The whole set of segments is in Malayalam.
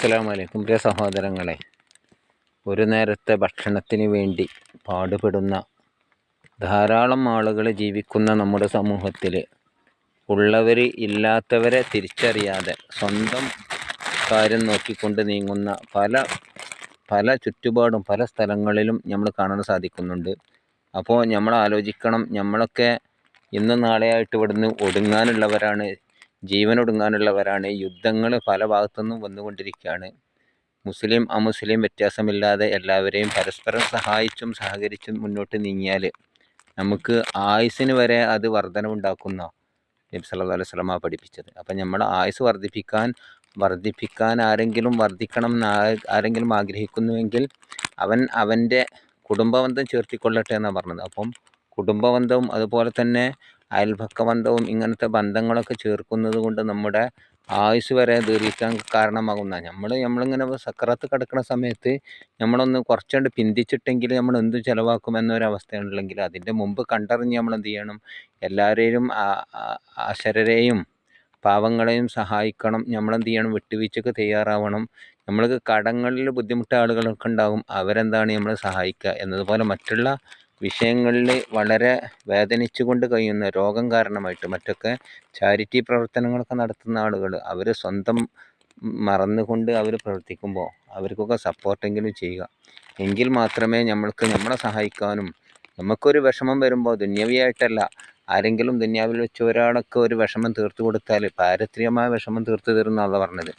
അസ്സലാമു അലൈക്കും പ്രിയ സഹോദരങ്ങളെ, ഒരു നേരത്തെ ഭക്ഷണത്തിന് വേണ്ടി പാടുപെടുന്ന ധാരാളം ആളുകൾ ജീവിക്കുന്ന നമ്മുടെ സമൂഹത്തിൽ ഉള്ളവർ ഇല്ലാത്തവരെ തിരിച്ചറിയാതെ സ്വന്തം കാര്യം നോക്കിക്കൊണ്ട് നീങ്ങുന്ന പല ചുറ്റുപാടും പല സ്ഥലങ്ങളിലും നമ്മൾ കാണാൻ സാധിക്കുന്നുണ്ട്. അപ്പോൾ നമ്മൾ ആലോചിക്കണം, നമ്മളൊക്കെ ഇന്നും നാളെയായിട്ട് ഇവിടുന്ന് ഒടുങ്ങാനുള്ളവരാണ്, ജീവനൊടുങ്ങാനുള്ളവരാണ്. യുദ്ധങ്ങൾ പല ഭാഗത്തുനിന്നും വന്നുകൊണ്ടിരിക്കുകയാണ്. മുസ്ലിം അമുസ്ലിം വ്യത്യാസമില്ലാതെ എല്ലാവരെയും പരസ്പരം സഹായിച്ചും സഹകരിച്ചും മുന്നോട്ട് നീങ്ങിയാൽ നമുക്ക് ആയുസ്സിന് വരെ അത് വർധനവുണ്ടാക്കുന്ന നബി സല്ലല്ലാഹു അലൈഹി വസല്ലമ പഠിപ്പിച്ചത്. അപ്പം നമ്മൾ ആയുസ് വർദ്ധിപ്പിക്കാൻ വർദ്ധിക്കണം എന്ന് ആരെങ്കിലും ആഗ്രഹിക്കുന്നുവെങ്കിൽ അവൻ്റെ കുടുംബബന്ധം ചേർത്തിക്കൊള്ളട്ടെ എന്നാണ് പറഞ്ഞത്. അപ്പം കുടുംബബന്ധവും അതുപോലെ തന്നെ അയൽപക്കബന്ധവും ഇങ്ങനത്തെ ബന്ധങ്ങളൊക്കെ ചേർക്കുന്നത് കൊണ്ട് നമ്മുടെ ആയുസ് വരെ ദീർഘിക്കാൻ കാരണമാകുന്ന നമ്മളിങ്ങനെ സക്കറാത്ത് കിടക്കുന്ന സമയത്ത് നമ്മളൊന്ന് കുറച്ചുകൊണ്ട് പിന്തിച്ചിട്ടെങ്കിൽ നമ്മൾ എന്ത് ചിലവാക്കുമെന്നൊരവസ്ഥയുണ്ടെങ്കിൽ അതിൻ്റെ മുമ്പ് കണ്ടറിഞ്ഞ് നമ്മൾ എന്ത് ചെയ്യണം, എല്ലാവരെയും അശരരെയും പാവങ്ങളെയും സഹായിക്കണം. നമ്മളെന്ത് ചെയ്യണം, വിട്ടുവീഴ്ചക്ക് തയ്യാറാവണം. നമ്മൾക്ക് കടങ്ങളിൽ ബുദ്ധിമുട്ട ആളുകളൊക്കെ ഉണ്ടാകും, അവരെന്താണ് നമ്മളെ സഹായിക്കുക. എന്നതുപോലെ മറ്റുള്ള വിഷയങ്ങളിൽ വളരെ വേദനിച്ചുകൊണ്ട് കഴിയുന്ന രോഗം കാരണമായിട്ട് മറ്റൊക്കെ ചാരിറ്റി പ്രവർത്തനങ്ങളൊക്കെ നടത്തുന്ന ആളുകൾ അവർ സ്വന്തം മറന്നുകൊണ്ട് അവർ പ്രവർത്തിക്കുമ്പോൾ അവർക്കൊക്കെ സപ്പോർട്ടെങ്കിലും ചെയ്യുക. എങ്കിൽ മാത്രമേ നമ്മളെ സഹായിക്കാനും, നമുക്കൊരു വിഷമം വരുമ്പോൾ ദുന്യവിയായിട്ടല്ല, ആരെങ്കിലും ദുന്യാവിൽ വെച്ച് ഒരാളൊക്കെ ഒരു വിഷമം തീർത്തു കൊടുത്താൽ പാരത്രികമായ വിഷമം തീർത്തു തരുന്നതാണ് പറഞ്ഞത്.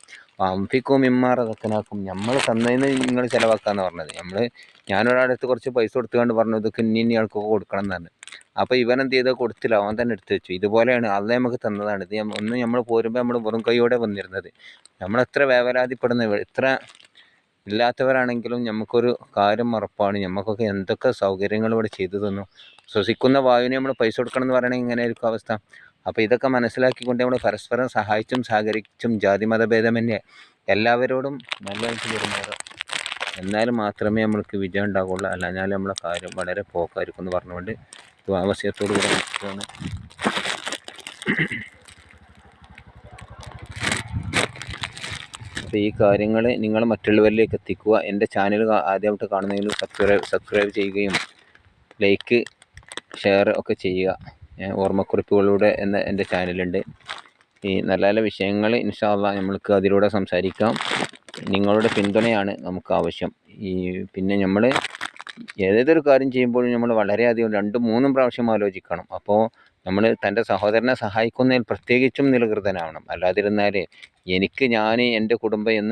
അംഫിക്കും ഇമ്മാറതക്കനാക്കും, നമ്മൾ തന്നതിന് നിങ്ങൾ ചിലവാക്കാന്ന് പറഞ്ഞത്. ഞാനൊരാളടുത്ത് കുറച്ച് പൈസ കൊടുത്തുകൊണ്ട് പറഞ്ഞു ഇതൊക്കെ ഇനി ആൾക്കൊക്കെ കൊടുക്കണം എന്നാണ്. അപ്പോൾ ഇവനെന്ത് ചെയ്താൽ കൊടുത്തില്ല, അവൻ തന്നെ എടുത്തു വെച്ചു. ഇതുപോലെയാണ് അള്ളാഹ് നമുക്ക് തന്നതാണ്. ഇത് ഒന്ന് നമ്മൾ പോരുമ്പോൾ നമ്മൾ വെറും കൈയോടെ വന്നിരുന്നത്. നമ്മളെത്ര വേവലാതിപ്പെടുന്ന, എത്ര ഇല്ലാത്തവരാണെങ്കിലും നമുക്കൊരു കാര്യം ഉറപ്പാണ്, നമുക്കൊക്കെ എന്തൊക്കെ സൗകര്യങ്ങൾ ഇവിടെ ചെയ്തു തന്നു. ശ്വസിക്കുന്ന വായുവിന് നമ്മൾ പൈസ കൊടുക്കണം എന്ന് പറയണമെങ്കിൽ ഇങ്ങനെ ആയിരിക്കും അവസ്ഥ. അപ്പോൾ ഇതൊക്കെ മനസ്സിലാക്കിക്കൊണ്ട് നമ്മൾ പരസ്പരം സഹായിച്ചും സഹകരിച്ചും ജാതി മതഭേദമന്യേ എല്ലാവരോടും നല്ലതായിട്ട് പെരുമാറുക. എന്നാൽ മാത്രമേ നമ്മൾക്ക് വിജയം ഉണ്ടാകുള്ളൂ. അല്ലാഞ്ഞാൽ നമ്മളെ കാര്യം വളരെ പോക്കായിരിക്കും എന്ന് പറഞ്ഞുകൊണ്ട് ആവശ്യത്തോടു കൂടെ നിൽക്കുകയാണ്. അപ്പോൾ ഈ കാര്യങ്ങൾ നിങ്ങൾ മറ്റുള്ളവരിലേക്ക് എത്തിക്കുക. എൻ്റെ ചാനൽ ആദ്യമായിട്ട് കാണുന്നതിൽ സബ്സ്ക്രൈബ് ചെയ്യുകയും ലൈക്ക് ഷെയർ ഒക്കെ ചെയ്യുക. ഓർമ്മക്കുറിപ്പുകളിലൂടെ എന്ന എൻ്റെ ചാനലുണ്ട്. ഈ നല്ല നല്ല വിഷയങ്ങൾ ഇൻഷാ അല്ലാഹ് നമ്മൾക്ക് അതിലൂടെ സംസാരിക്കാം. നിങ്ങളുടെ പിന്തുണയാണ് നമുക്ക് ആവശ്യം. പിന്നെ നമ്മൾ ഏതൊരു കാര്യം ചെയ്യുമ്പോഴും നമ്മൾ വളരെയധികം 2-3 പ്രാവശ്യം ആലോചിക്കണം. അപ്പോൾ നമ്മൾ തൻ്റെ സഹോദരനെ സഹായിക്കുന്നതിൽ പ്രത്യേകിച്ചും നിലകൃതനാവണം. അല്ലാതിരുന്നാൽ ഞാൻ എൻ്റെ കുടുംബം എന്ന്